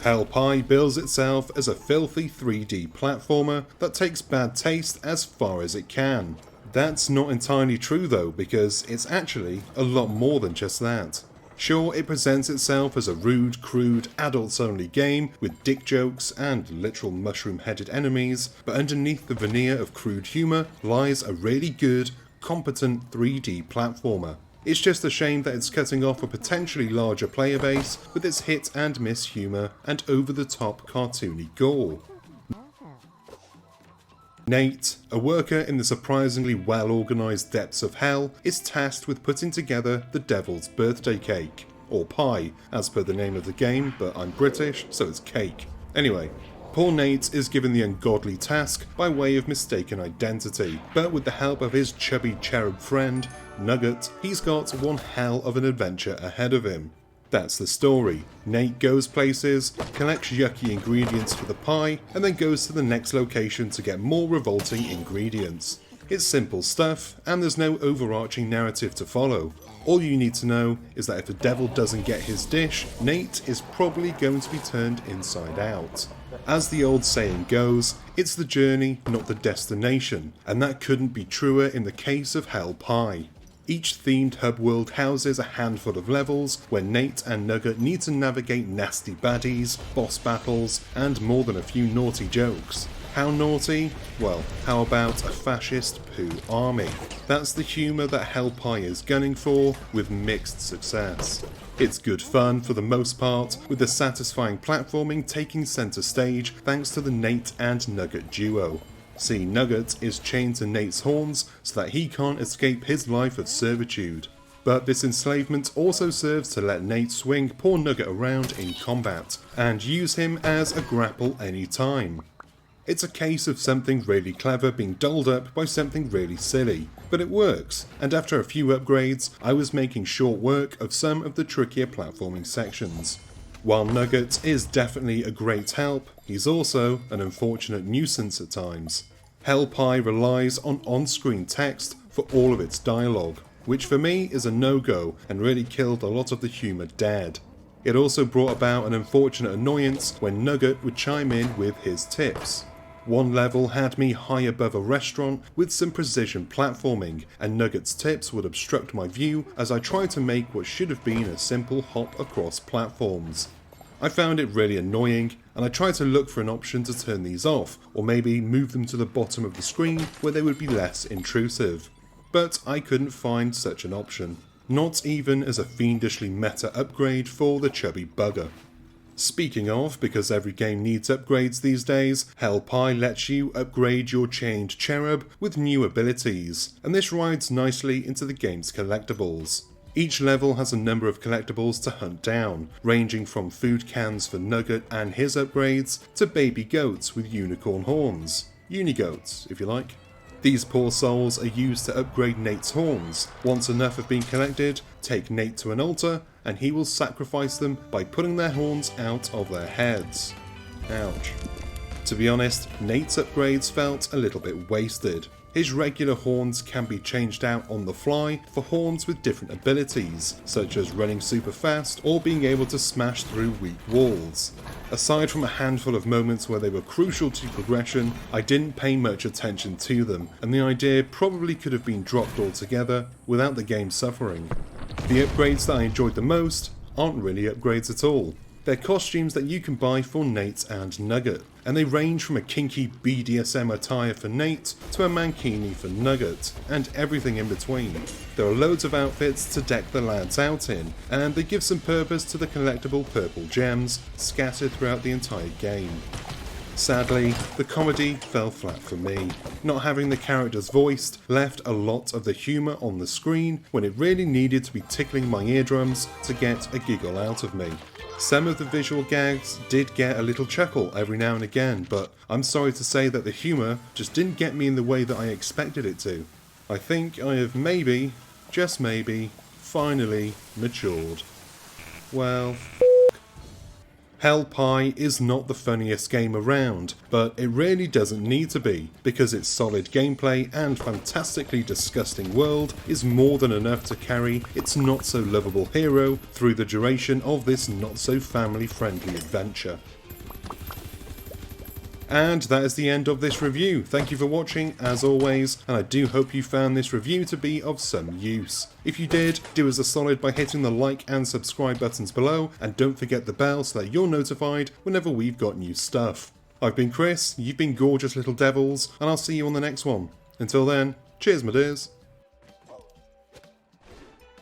Hell Pie bills itself as a filthy 3D platformer that takes bad taste as far as it can. That's not entirely true though, because it's actually a lot more than just that. Sure, it presents itself as a rude, crude, adults-only game with dick jokes and literal mushroom-headed enemies, but underneath the veneer of crude humour lies a really good, competent 3D platformer. It's just a shame that it's cutting off a potentially larger player base with its hit and miss humour and over-the-top cartoony gore. Nate, a worker in the surprisingly well-organised depths of hell, is tasked with putting together the Devil's birthday cake. Or pie, as per the name of the game, but I'm British, so it's cake. Anyway, poor Nate is given the ungodly task by way of mistaken identity, but with the help of his chubby cherub friend, Nugget, he's got one hell of an adventure ahead of him. That's the story. Nate goes places, collects yucky ingredients for the pie, and then goes to the next location to get more revolting ingredients. It's simple stuff, and there's no overarching narrative to follow. All you need to know is that if the devil doesn't get his dish, Nate is probably going to be turned inside out. As the old saying goes, it's the journey, not the destination, and that couldn't be truer in the case of Hell Pie. Each themed hub world houses a handful of levels where Nate and Nugget need to navigate nasty baddies, boss battles, and more than a few naughty jokes. How naughty? Well, how about a fascist poo army? That's the humour that Hell Pie is gunning for, with mixed success. It's good fun for the most part, with the satisfying platforming taking centre stage thanks to the Nate and Nugget duo. See, Nugget is chained to Nate's horns so that he can't escape his life of servitude. But this enslavement also serves to let Nate swing poor Nugget around in combat, and use him as a grapple anytime. It's a case of something really clever being dolled up by something really silly, but it works, and after a few upgrades, I was making short work of some of the trickier platforming sections. While Nugget is definitely a great help, he's also an unfortunate nuisance at times. Hell Pie relies on on-screen text for all of its dialogue, which for me is a no-go and really killed a lot of the humour dead. It also brought about an unfortunate annoyance when Nugget would chime in with his tips. One level had me high above a restaurant with some precision platforming, and Nugget's tips would obstruct my view as I tried to make what should have been a simple hop across platforms. I found it really annoying, and I tried to look for an option to turn these off, or maybe move them to the bottom of the screen where they would be less intrusive. But I couldn't find such an option, not even as a fiendishly meta upgrade for the chubby bugger. Speaking of, because every game needs upgrades these days, Hell Pie lets you upgrade your chained cherub with new abilities, and this rides nicely into the game's collectibles. Each level has a number of collectibles to hunt down, ranging from food cans for Nugget and his upgrades, to baby goats with unicorn horns. Unigoats, if you like. These poor souls are used to upgrade Nate's horns. Once enough have been collected, take Nate to an altar, and he will sacrifice them by putting their horns out of their heads. Ouch. To be honest, Nate's upgrades felt a little bit wasted. His regular horns can be changed out on the fly for horns with different abilities, such as running super fast or being able to smash through weak walls. Aside from a handful of moments where they were crucial to progression, I didn't pay much attention to them, and the idea probably could have been dropped altogether without the game suffering. The upgrades that I enjoyed the most aren't really upgrades at all. They're costumes that you can buy for Nate and Nugget, and they range from a kinky BDSM attire for Nate to a mankini for Nugget, and everything in between. There are loads of outfits to deck the lads out in, and they give some purpose to the collectible purple gems scattered throughout the entire game. Sadly, the comedy fell flat for me. Not having the characters voiced left a lot of the humour on the screen when it really needed to be tickling my eardrums to get a giggle out of me. Some of the visual gags did get a little chuckle every now and again, but I'm sorry to say that the humour just didn't get me in the way that I expected it to. I think I have maybe, just maybe, finally matured. Well, Hell Pie is not the funniest game around, but it really doesn't need to be, because its solid gameplay and fantastically disgusting world is more than enough to carry its not-so-lovable hero through the duration of this not-so-family-friendly adventure. And that is the end of this review. Thank you for watching, as always, and I do hope you found this review to be of some use. If you did, do us a solid by hitting the like and subscribe buttons below, and don't forget the bell so that you're notified whenever we've got new stuff. I've been Chris, you've been gorgeous little devils, and I'll see you on the next one. Until then, cheers my dears.